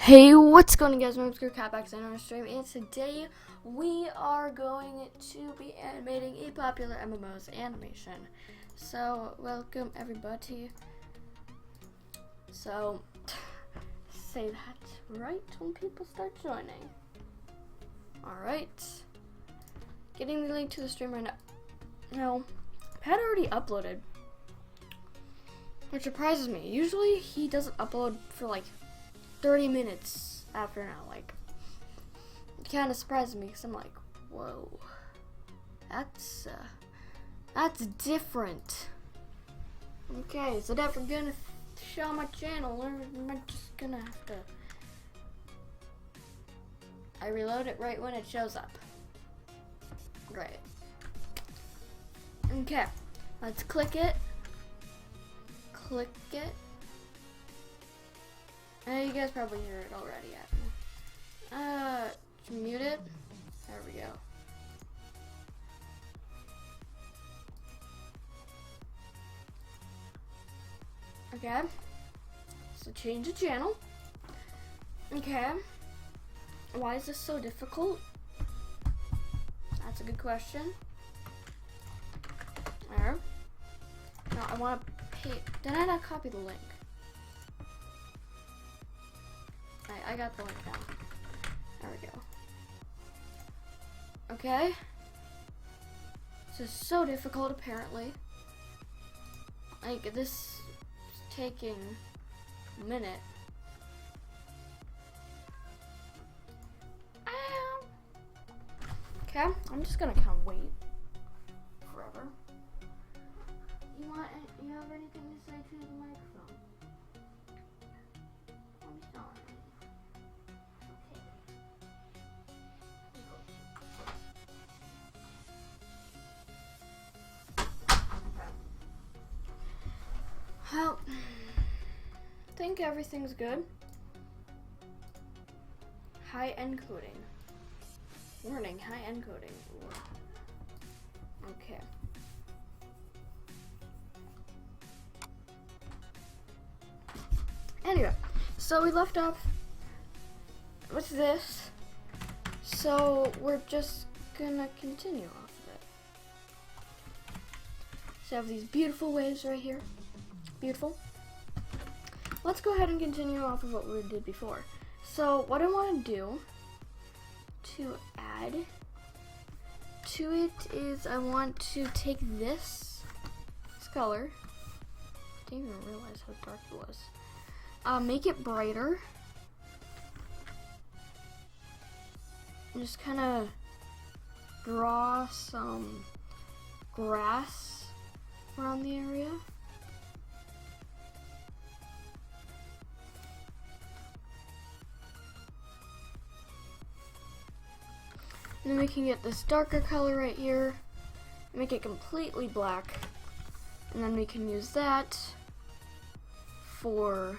Hey, what's going on, guys? My name is Girlcatlove1524 on our stream, and today we are going to be animating a popular MMO's animation. So, welcome everybody. So, say that right when people start joining. Alright. Getting the link to the stream right now. Now, Pat already uploaded, which surprises me. Usually, he doesn't upload for like 30 minutes after now. Like, it kind of surprises me because I'm like, whoa, that's different. Okay, so if we're gonna show my channel, I'm just gonna have to. I reload it right when it shows up. Great. Okay, let's click it. Click it. You guys probably hear it already. Mute it. There we go. Okay. So change the channel. Okay. Why is this so difficult? That's a good question. There. Now I want to pay. Did I not copy the link? I got the link now. There we go. Okay. This is so difficult, apparently. Like, this is taking a minute. Okay, I'm just gonna kind of wait forever. You have anything to say to the microphone? I'm sorry. Well, I think everything's good. High encoding. Warning, high encoding. Okay. Anyway, so we left off with this. So we're just gonna continue off of it. So I have these beautiful waves right here. Beautiful. Let's go ahead and continue off of what we did before. So what I want to do to add to it is I want to take this color. I didn't even realize how dark it was. Make it brighter. And just kind of draw some grass around the area. And then we can get this darker color right here, make it completely black, and then we can use that for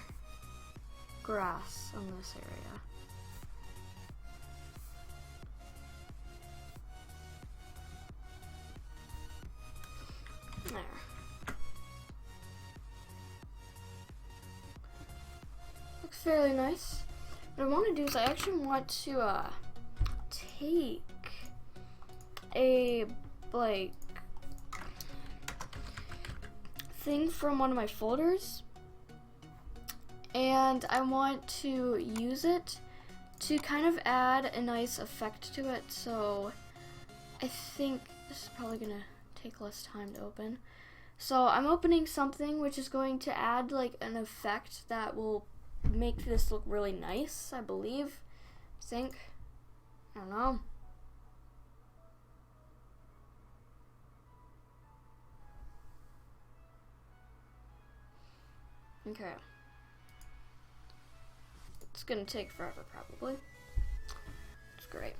grass on this area. There. Looks fairly nice. What I want to do is I actually want to take a thing from one of my folders, and I want to use it to kind of add a nice effect to it. So I think this is probably gonna take less time to open. So I'm opening something which is going to add like an effect that will make this look really nice, I believe. I don't know. Okay. It's gonna take forever, probably. It's great.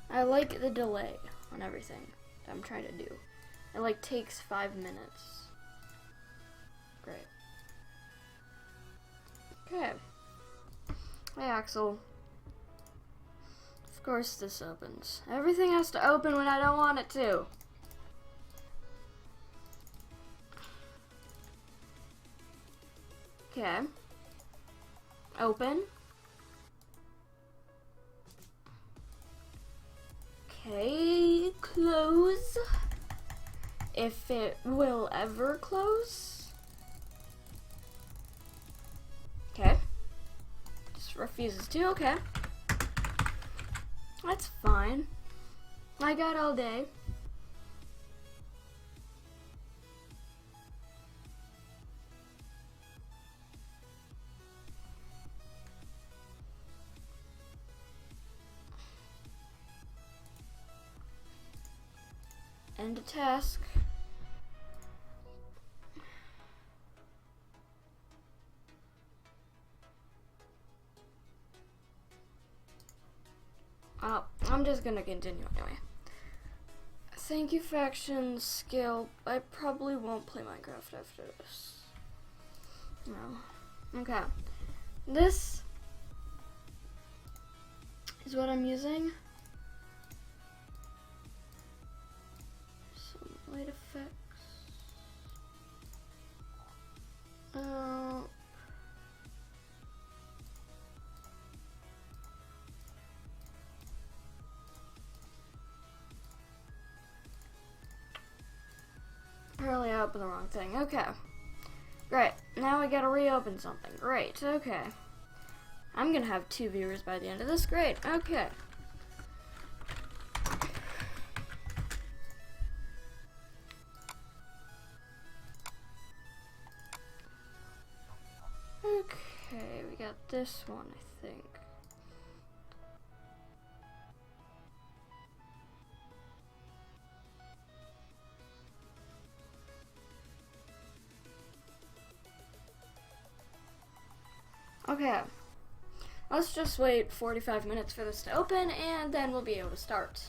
I like the delay on everything that I'm trying to do. It like takes 5 minutes. Great. Okay. Hey, Axel. Of course this opens. Everything has to open when I don't want it to. Okay. Open. Okay, close. If it will ever close. Okay. Just refuses to, okay. That's fine. I got all day. End a task. Oh, I'm just gonna continue anyway. Thank you, faction skill. I probably won't play Minecraft after this. No. Okay. This is what I'm using. Some light effects. Apparently I opened the wrong thing. Okay. Great. Now we gotta reopen something. Great. Okay. I'm gonna have 2 viewers by the end of this. Great. Okay. Okay, we got this one, I think. Okay, let's just wait 45 minutes for this to open, and then we'll be able to start.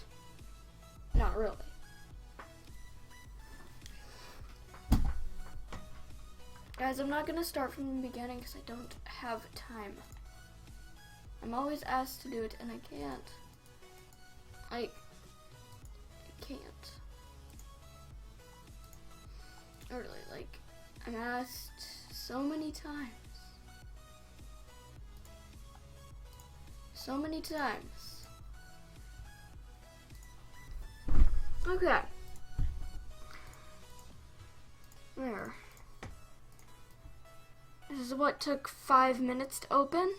Not really. Guys, I'm not going to start from the beginning because I don't have time. I'm always asked to do it, and I can't. I can't. Really, like, I'm asked so many times. So many times. Okay. There. This is what took 5 minutes to open.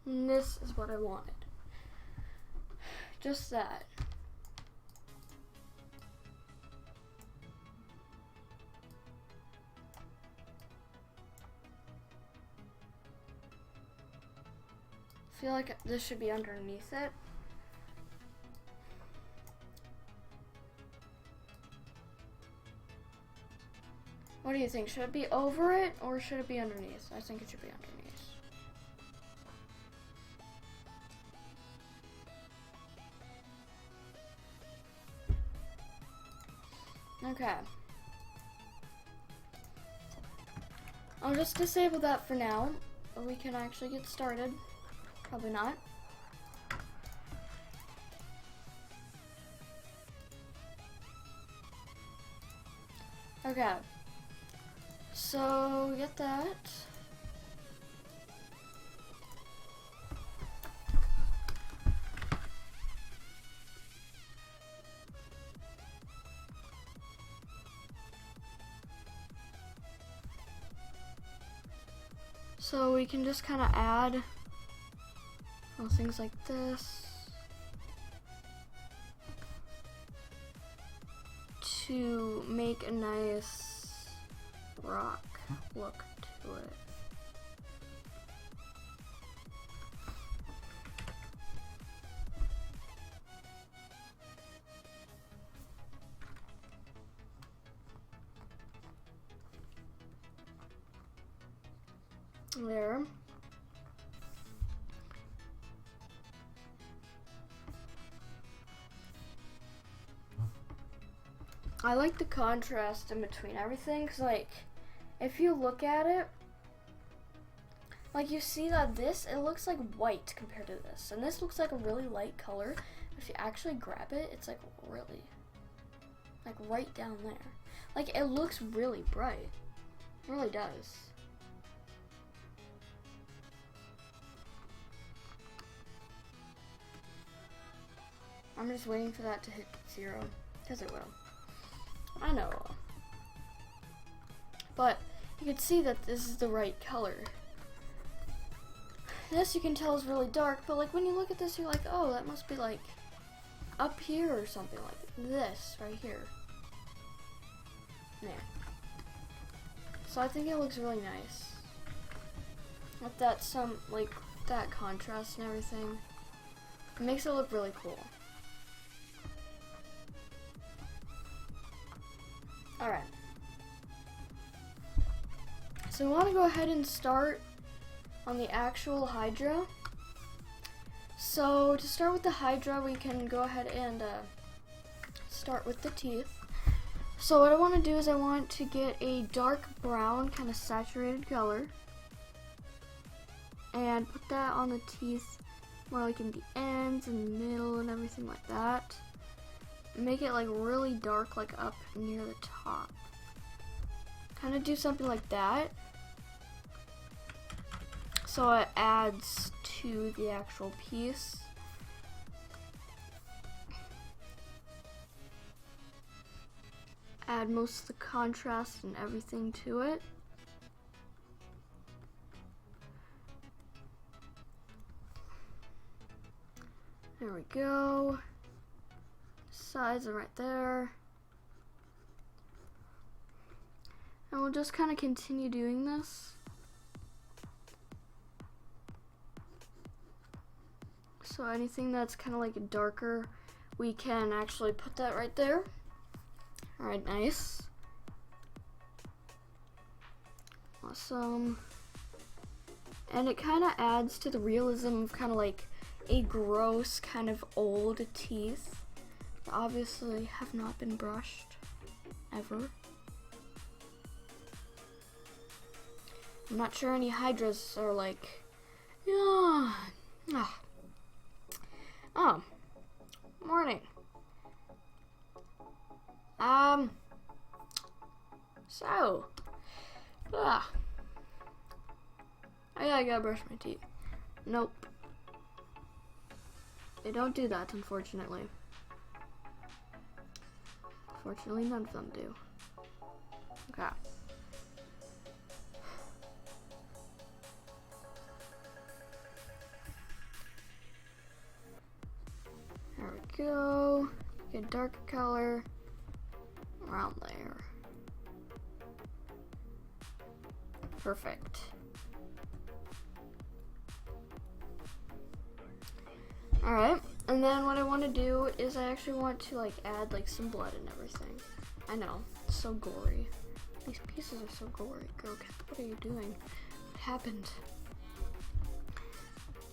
And this is what I wanted. Just that. I feel like this should be underneath it. What do you think? Should it be over it or should it be underneath? I think it should be underneath. Okay. I'll just disable that for now, or we can actually get started. Probably not. Okay. So, get that. So we can just kind of add things like this to make a nice rock look to it. There. I like the contrast in between everything, 'cause like if you look at it, like you see that it looks like white compared to this. And this looks like a really light color. If you actually grab it, it's like really, like right down there. Like it looks really bright. It really does. I'm just waiting for that to hit 0, because it will. I know. But you can see that this is the right color. This you can tell is really dark, but like when you look at this, you're like, oh, that must be like up here or something like this right here. Yeah. So I think it looks really nice. With that like that contrast and everything. It makes it look really cool. Alright. So we want to go ahead and start on the actual Hydra. So to start with the Hydra, we can go ahead and start with the teeth. So what I want to do is I want to get a dark brown, kind of saturated color. And put that on the teeth, more like in the ends and the middle and everything like that. Make it like really dark, like up near the top. Kind of do something like that. So it adds to the actual piece. Add most of the contrast and everything to it. There we go. Sides are right there. And we'll just kind of continue doing this. So anything that's kind of like darker, we can actually put that right there. Alright, nice. Awesome. And it kind of adds to the realism of kind of like a gross kind of old teeth. That obviously have not been brushed ever. I'm not sure any Hydras are like, yeah. Oh, morning. So, oh yeah, I gotta brush my teeth. Nope. They don't do that, unfortunately. Fortunately, none of them do. Okay. There we go. Get a darker color around there. Perfect. Alright, and then what I want to do is I actually want to like add like some blood and everything. I know, it's so gory. These pieces are so gory. Girlcat, what are you doing? What happened?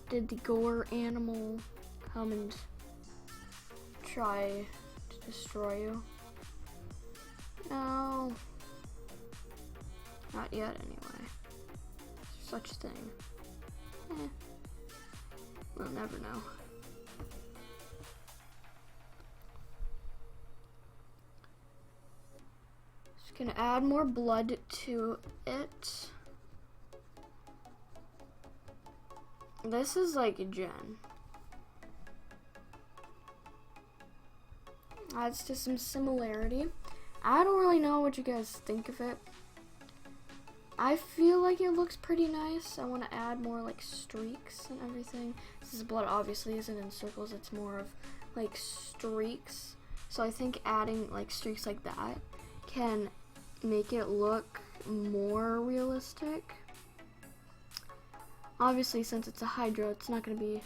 Did the gore animal come and try to destroy you? No. Not yet, anyway. Such a thing. We'll never know. Just gonna add more blood to it. This is like a gen. Adds to some similarity. I don't really know what you guys think of it. I feel like it looks pretty nice. I want to add more like streaks and everything. This is blood, obviously isn't in circles, it's more of like streaks. So I think adding like streaks like that can make it look more realistic. Obviously, since it's a Hydra, it's not going to be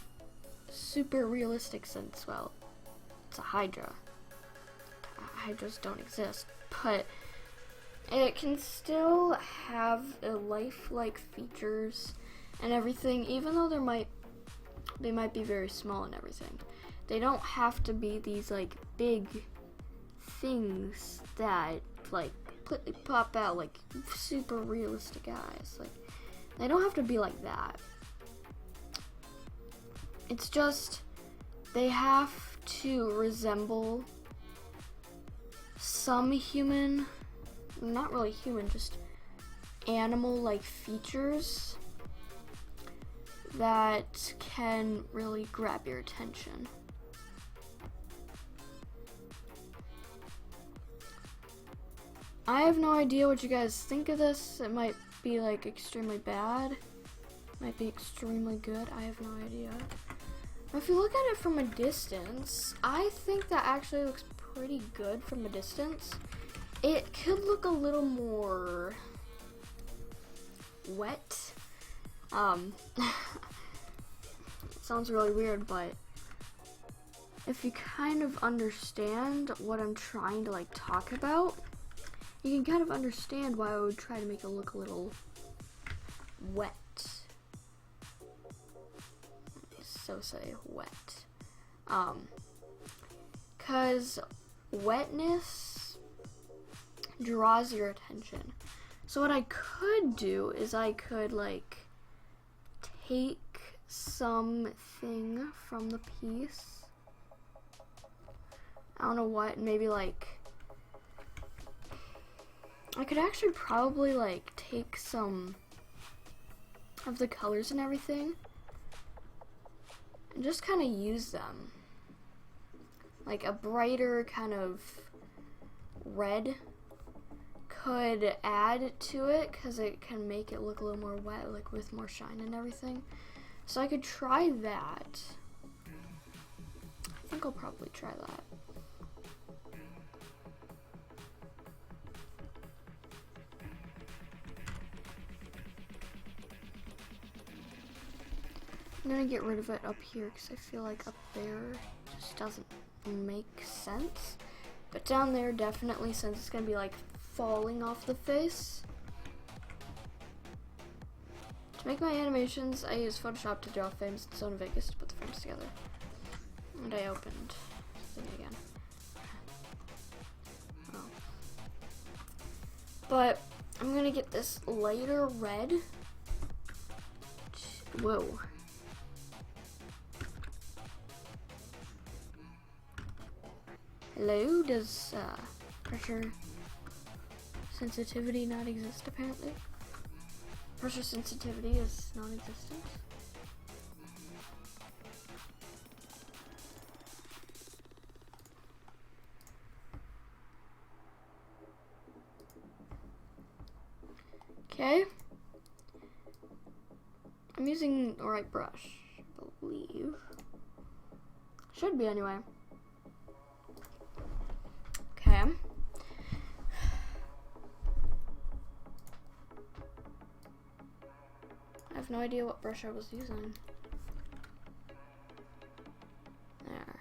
super realistic since, well, it's a Hydra. Hydras don't exist, but it can still have a lifelike features and everything, even though they might be very small and everything. They don't have to be these like big things that like completely pop out like super realistic eyes. Like, they don't have to be like that. It's just they have to resemble some human, not really human, just animal-like features that can really grab your attention. I have no idea what you guys think of this. It might be like extremely bad, might be extremely good. I have no idea. If you look at it from a distance, I think that actually looks pretty good from a distance. It could look a little more wet. It sounds really weird, but if you kind of understand what I'm trying to like talk about, you can kind of understand why I would try to make it look a little wet. So say wet. 'Cause wetness draws your attention. So what I could do is I could like take something from the piece. I don't know what, maybe like I could actually probably like take some of the colors and everything and just kind of use them. Like a brighter kind of red could add to it because it can make it look a little more wet, like with more shine and everything. So I could try that. I think I'll probably try that. I'm gonna get rid of it up here because I feel like up there just doesn't make sense. But down there definitely, since it's gonna be like falling off the face. To make my animations, I use Photoshop to draw frames in Zone Vegas to put the frames together. And I opened the thing again. Oh. But I'm gonna get this lighter red. Whoa. Hello, does pressure sensitivity not exist apparently? Pressure sensitivity is non-existent. Okay. I'm using the right brush, I believe. Should be anyway. Okay. I have no idea what brush I was using. There.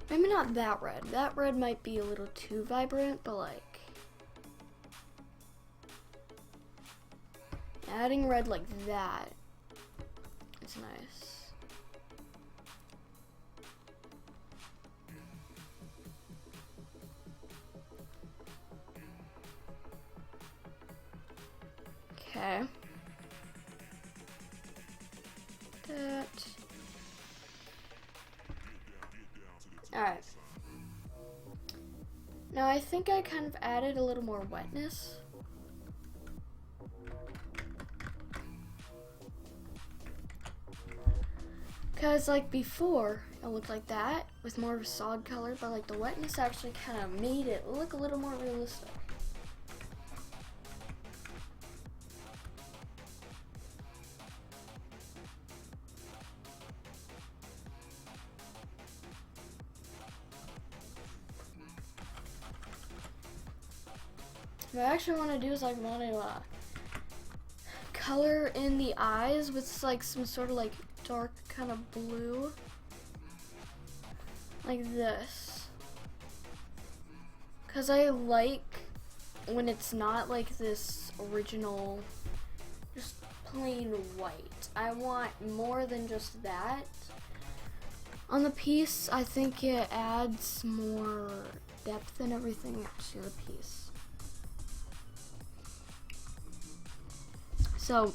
Maybe not that red. That red might be a little too vibrant, but like adding red like that, it's nice. Okay. That. Alright. Now I think I kind of added a little more wetness. Because like before, it looked like that with more of a solid color, but like the wetness actually kind of made it look a little more realistic. What I actually want to do is I want to color in the eyes with like some sort of like dark kind of blue, like this, because I like when it's not like this original just plain white. I want more than just that on the piece. I think it adds more depth and everything to the piece. So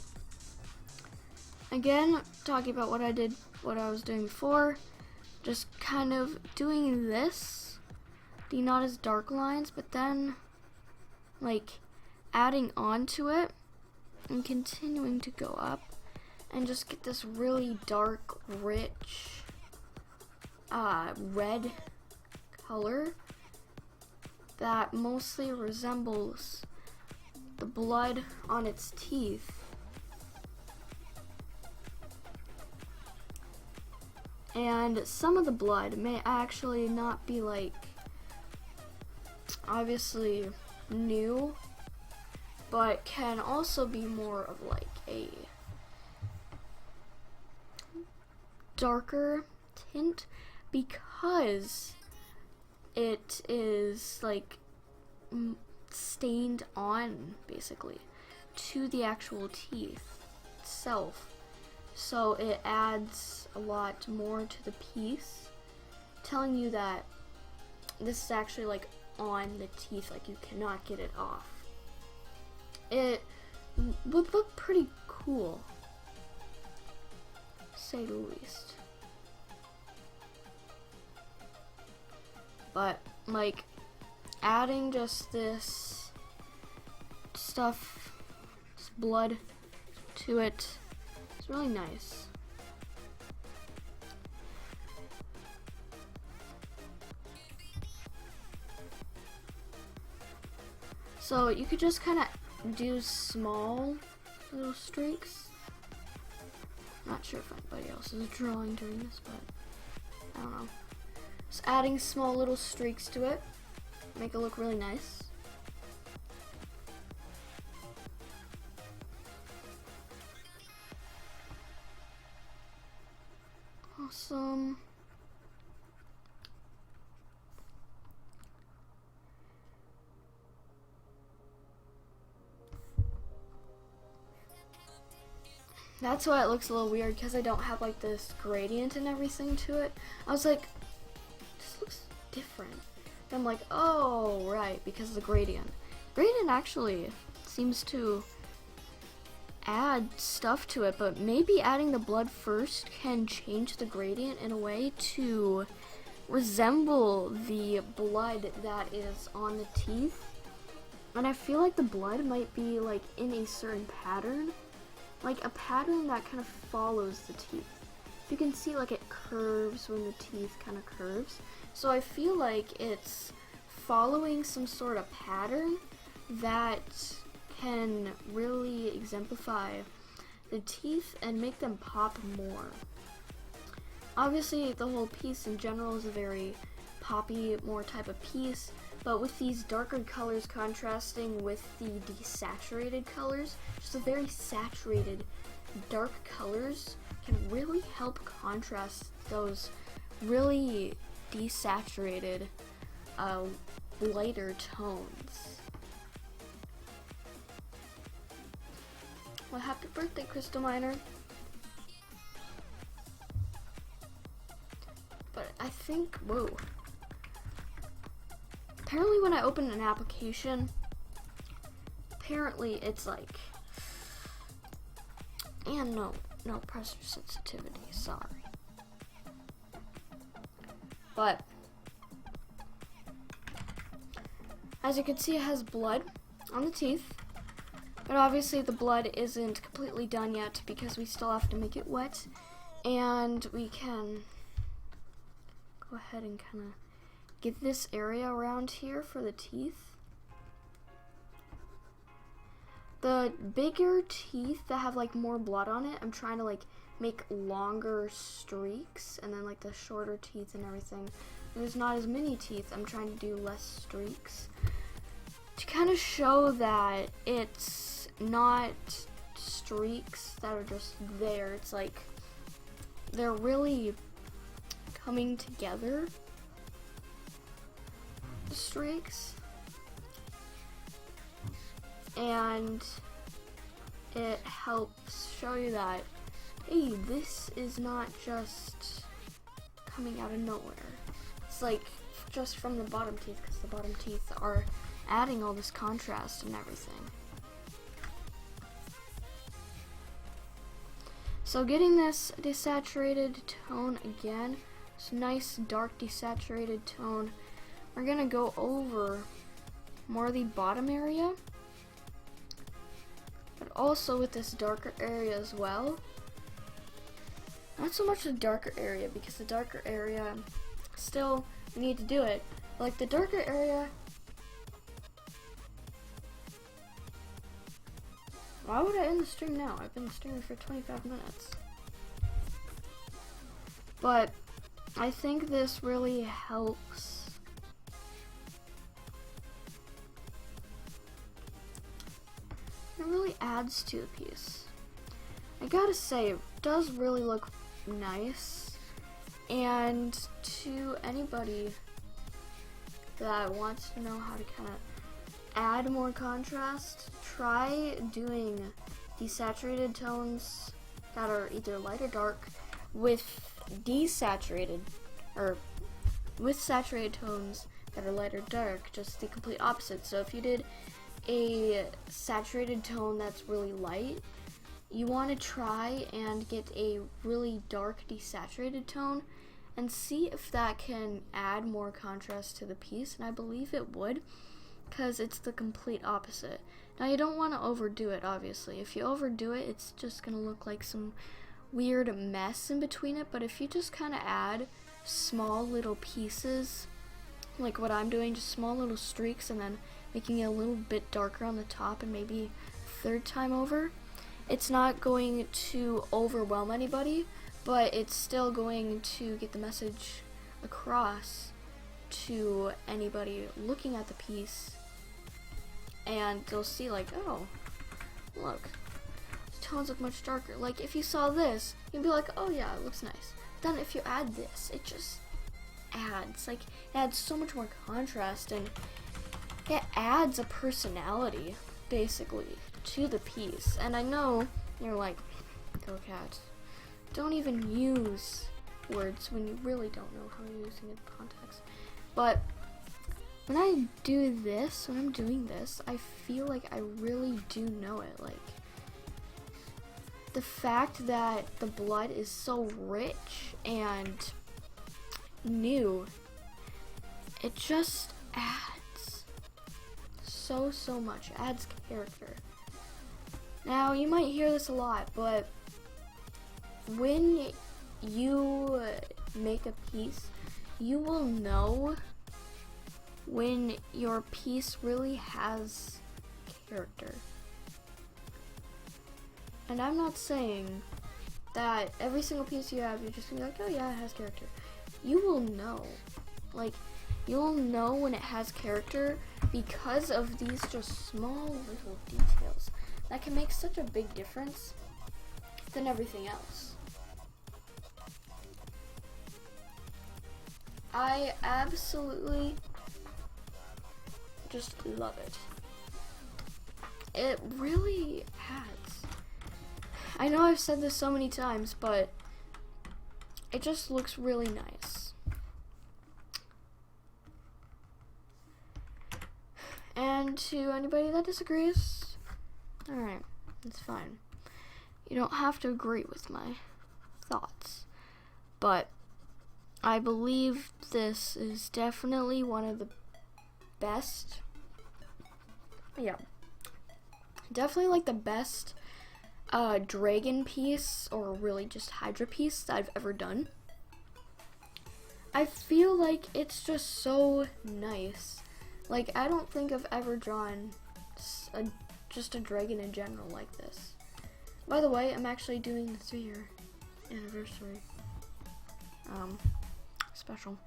again, talking about what I was doing before, just kind of doing this, not as dark lines, but then like adding on to it and continuing to go up and just get this really dark, rich red color that mostly resembles the blood on its teeth. And some of the blood may actually not be like obviously new, but can also be more of like a darker tint because it is like stained on basically to the actual teeth itself. So it adds a lot more to the piece, telling you that this is actually like on the teeth, like you cannot get it off. It would look pretty cool, to say the least. But like adding just this stuff, this blood to it, it's really nice. So you could just kind of do small little streaks. Not sure if anybody else is drawing during this, but I don't know. Just adding small little streaks to it, make it look really nice. Awesome. That's why it looks a little weird, because I don't have like this gradient and everything to it. I was like, this looks different. And I'm like, oh, right, because of the gradient. Gradient actually seems to add stuff to it, but maybe adding the blood first can change the gradient in a way to resemble the blood that is on the teeth. And I feel like the blood might be like in a certain pattern, like a pattern that kind of follows the teeth. You can see like it curves when the teeth kind of curves. So I feel like it's following some sort of pattern that can really exemplify the teeth and make them pop more. Obviously the whole piece in general is a very poppy, more type of piece, but with these darker colors contrasting with the desaturated colors, just a very saturated dark colors can really help contrast those really desaturated lighter tones. Well, happy birthday, Crystal Miner. But I think, whoa. Apparently when I open an application, apparently it's like, and no pressure sensitivity, sorry. But, as you can see, it has blood on the teeth. But obviously the blood isn't completely done yet because we still have to make it wet. And we can go ahead and kind of get this area around here for the teeth. The bigger teeth that have like more blood on it, I'm trying to like make longer streaks, and then like the shorter teeth and everything, there's not as many teeth, I'm trying to do less streaks to kind of show that it's not streaks that are just there. It's like they're really coming together, the streaks, and it helps show you that, hey, this is not just coming out of nowhere. It's it's like just from the bottom teeth, because the bottom teeth are adding all this contrast and everything. So getting this desaturated tone again, this nice dark desaturated tone, we're gonna go over more of the bottom area, but also with this darker area as well. Not so much the darker area, because the darker area, still, we need to do it. Like the darker area, why would I end the stream now? I've been streaming for 25 minutes. But I think this really helps. It really adds to the piece. I gotta say, it does really look nice. And to anybody that wants to know how to kind of add more contrast, try doing desaturated tones that are either light or dark with desaturated, or with saturated tones that are light or dark, just the complete opposite. So if you did a saturated tone that's really light, you want to try and get a really dark desaturated tone and see if that can add more contrast to the piece, and I believe it would, because it's the complete opposite. Now you don't want to overdo it, obviously. If you overdo it, it's just going to look like some weird mess in between it, but if you just kind of add small little pieces, like what I'm doing, just small little streaks, and then making it a little bit darker on the top, and maybe third time over, it's not going to overwhelm anybody, but it's still going to get the message across to anybody looking at the piece, and they'll see like, oh, look, the tones look much darker. Like if you saw this, you'd be like, oh yeah, it looks nice. Then if you add this, it just adds, like, it adds so much more contrast, and it adds a personality, basically, to the piece. And I know you're like, Girlcat, don't even use words when you really don't know how you're using it in context. But when I do this, when I'm doing this, I feel like I really do know it. Like, the fact that the blood is so rich and new, it just adds so much. It adds character. Now, you might hear this a lot, but when you make a piece, you will know when your piece really has character. And I'm not saying that every single piece you have, you're just gonna be like, oh yeah, it has character. You will know. Like, you'll know when it has character because of these just small little details that can make such a big difference than everything else. I absolutely just love it. It really adds. I know I've said this so many times, but it just looks really nice. And to anybody that disagrees, alright, it's fine. You don't have to agree with my thoughts, but I believe this is definitely one of the best, definitely like the best dragon piece, or really just Hydra piece that I've ever done. I feel like it's just so nice. Like, I don't think I've ever drawn just a dragon in general like this. By the way, I'm actually doing the 3-year anniversary special.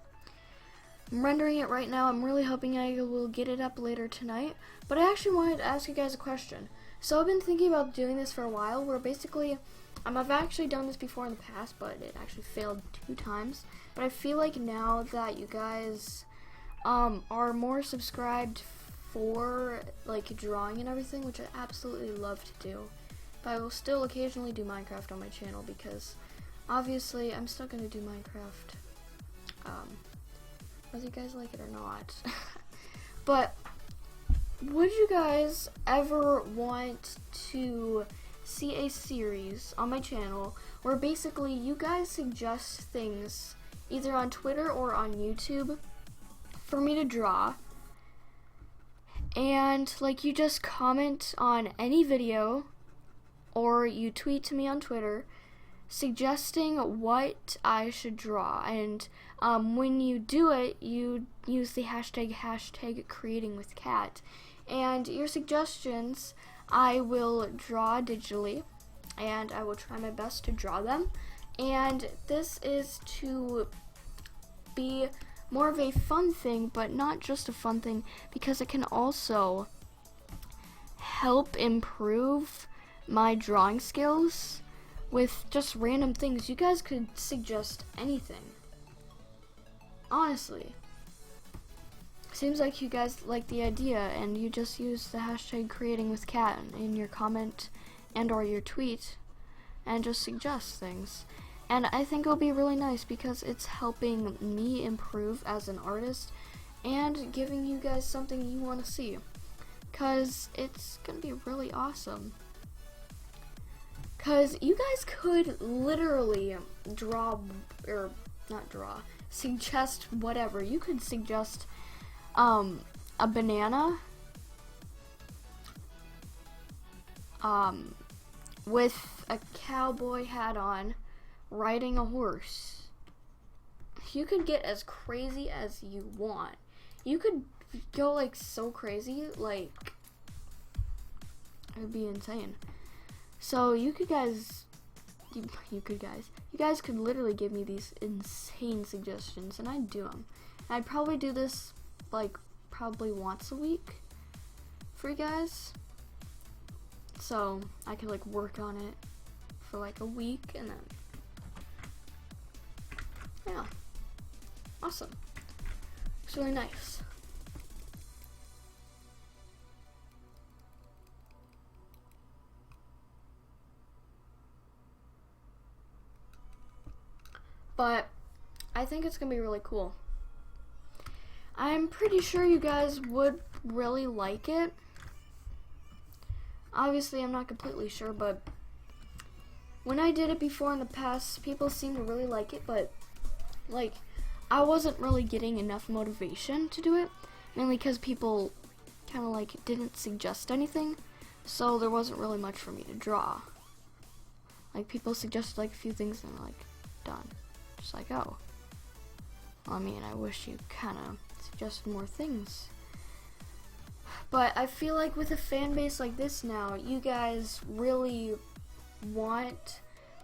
I'm rendering it right now. I'm really hoping I will get it up later tonight. But I actually wanted to ask you guys a question. So I've been thinking about doing this for a while, where basically, I've actually done this before in the past, but it actually failed 2 times. But I feel like now that you guys are more subscribed for like drawing and everything, which I absolutely love to do, but I will still occasionally do Minecraft on my channel, because obviously I'm still going to do Minecraft whether you guys like it or not. But would you guys ever want to see a series on my channel where basically you guys suggest things either on Twitter or on YouTube for me to draw, and like you just comment on any video or you tweet to me on Twitter suggesting what I should draw, and when you do it, you use the hashtag #creatingwithcat, and your suggestions I will draw digitally, and I will try my best to draw them. And this is to be more of a fun thing, but not just a fun thing, because it can also help improve my drawing skills with just random things. You guys could suggest anything. Honestly. Seems like you guys like the idea, and you just use the hashtag #creatingwithcat in your comment and or your tweet and just suggest things. And I think it'll be really nice because it's helping me improve as an artist and giving you guys something you want to see, because it's going to be really awesome. Because you guys could literally suggest whatever. You could suggest a banana with a cowboy hat on, riding a horse. You could get as crazy as you want. You could go like so crazy, like it would be insane. So you guys could literally give me these insane suggestions, and I'd do them. And I'd probably do this like probably once a week for you guys, so I could like work on it for like a week, and then yeah, awesome. It's really nice. But I think it's gonna be really cool. I'm pretty sure you guys would really like it. Obviously, I'm not completely sure, but when I did it before in the past, people seemed to really like it, but like I wasn't really getting enough motivation to do it, mainly because people kind of like didn't suggest anything, so there wasn't really much for me to draw. Like people suggested like a few things and I'm like, done. Just like, oh, well, I mean, I wish you kind of suggested more things. But I feel like with a fan base like this now, you guys really want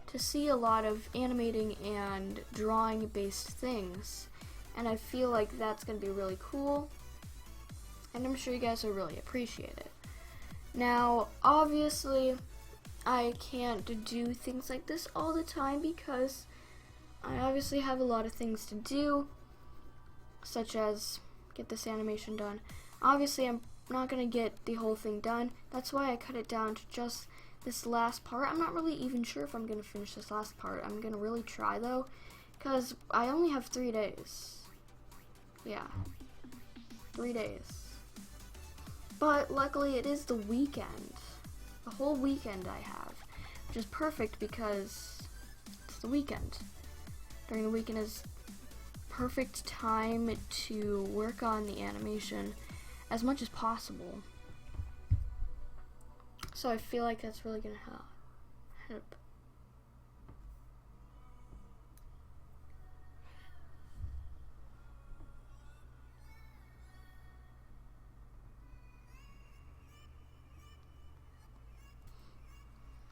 to see a lot of animating and drawing based things, and I feel like that's going to be really cool, and I'm sure you guys will really appreciate it. Now, obviously, I can't do things like this all the time because I obviously have a lot of things to do, such as get this animation done. Obviously, I'm not going to get the whole thing done. That's why I cut it down to just this last part. I'm not really even sure if I'm going to finish this last part. I'm going to really try, though, because I only have 3 days. Yeah, 3 days. But luckily, it is the weekend. The whole weekend I have, which is perfect because it's the weekend. During the weekend is perfect time to work on the animation as much as possible. So I feel like that's really gonna help.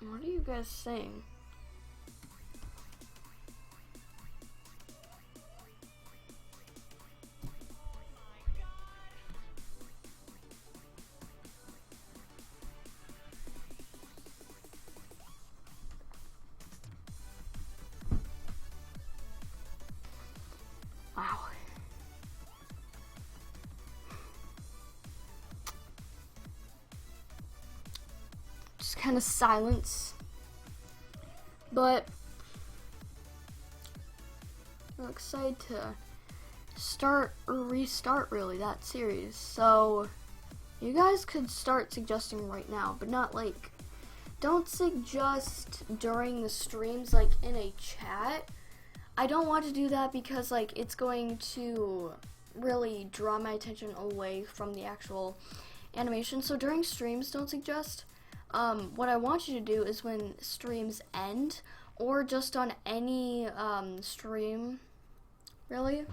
What are you guys saying? Wow. Just kind of silence. But I'm excited to start or restart really that series. So you guys could start suggesting right now, but not like, don't suggest during the streams like in a chat. I don't want to do that because like it's going to really draw my attention away from the actual animation. So during streams, don't suggest. What I want you to do is when streams end, or just on any stream, really,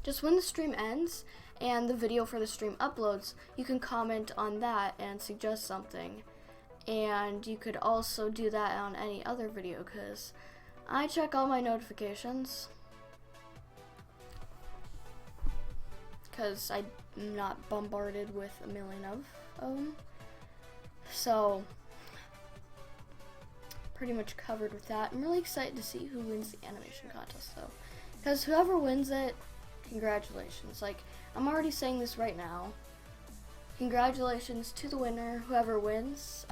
just when the stream ends and the video for the stream uploads, you can comment on that and suggest something. And you could also do that on any other video, because I check all my notifications, because I'm not bombarded with a million of them. So, pretty much covered with that. I'm really excited to see who wins the animation contest, though, because whoever wins it, congratulations. Like, I'm already saying this right now. Congratulations to the winner, whoever wins.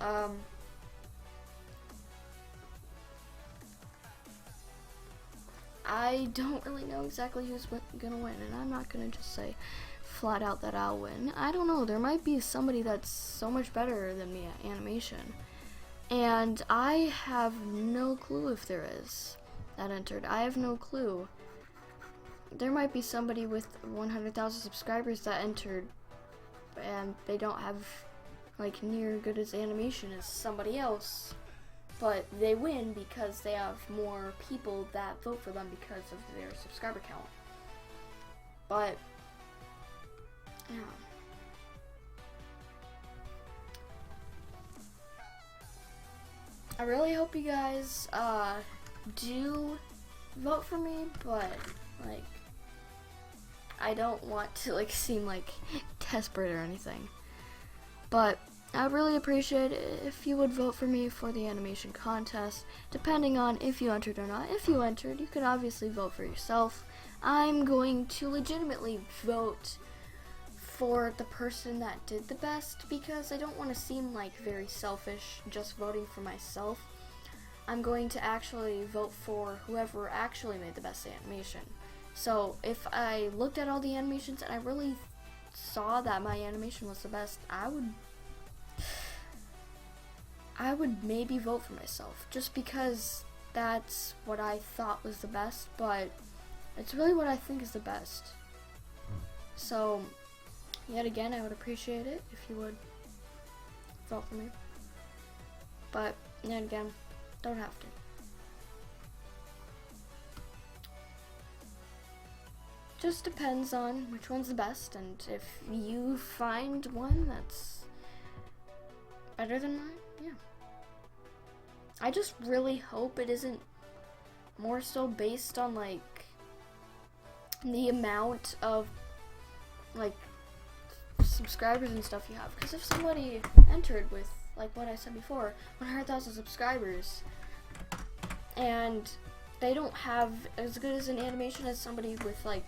I don't really know exactly who's gonna win, and I'm not gonna just say flat out that I'll win. I don't know, there might be somebody that's so much better than me at animation, and I have no clue if there is that entered. I have no clue. There might be somebody with 100,000 subscribers that entered, and they don't have like near good as animation as somebody else, but they win because they have more people that vote for them because of their subscriber count. But yeah, I really hope you guys do vote for me, but like, I don't want to like seem like desperate or anything, but I'd really appreciate it if you would vote for me for the animation contest, depending on if you entered or not. If you entered, you could obviously vote for yourself. I'm going to legitimately vote for the person that did the best, because I don't want to seem like very selfish just voting for myself. I'm going to actually vote for whoever actually made the best animation. So if I looked at all the animations and I really saw that my animation was the best, I would maybe vote for myself, just because that's what I thought was the best, but it's really what I think is the best. So yet again, I would appreciate it if you would vote for me, but yet again, don't have to. Just depends on which one's the best, and if you find one that's better than mine, yeah. I just really hope it isn't more so based on like the amount of like subscribers and stuff you have, because if somebody entered with, like what I said before, 100,000 subscribers, and they don't have as good as an animation as somebody with like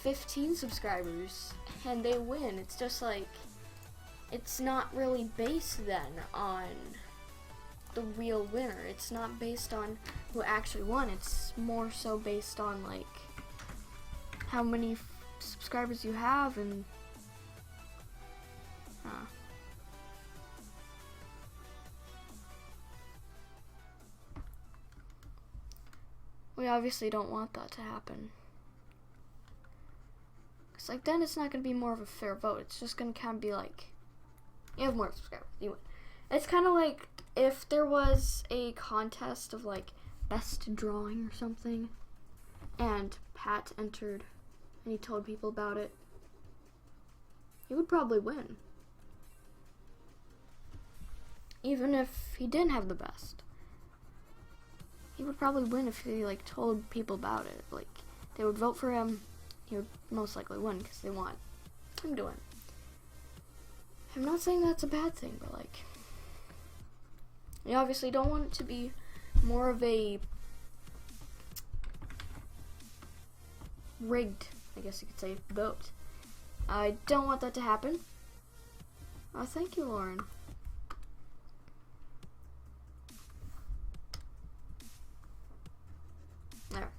15 subscribers, and they win, it's just like, it's not really based then on the real winner. It's not based on who actually won. It's more so based on like how many subscribers you have, and we obviously don't want that to happen. Cause like then it's not gonna be more of a fair vote. It's just gonna kind of be like, you have more subscribers, you win. It's kind of like if there was a contest of like best drawing or something, and Pat entered and he told people about it, he would probably win. Even if he didn't have the best, he would probably win if he like told people about it. Like, they would vote for him, he would most likely win because they want him to win. I'm not saying that's a bad thing, but like, you obviously don't want it to be more of a rigged, I guess you could say, vote. I don't want that to happen. Thank you, Lauren. There.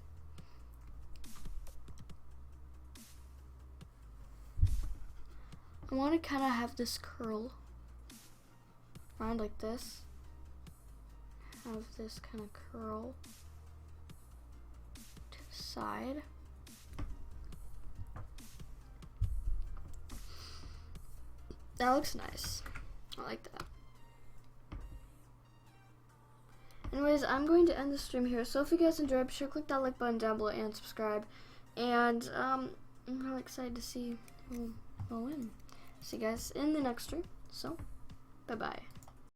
I want to kind of have this curl around like this. Have this kind of curl to the side. That looks nice. I like that. Anyways, I'm going to end the stream here. So if you guys enjoyed, be sure to click that like button down below and subscribe. And I'm really excited to see who will win. See you guys in the next stream. So, bye-bye.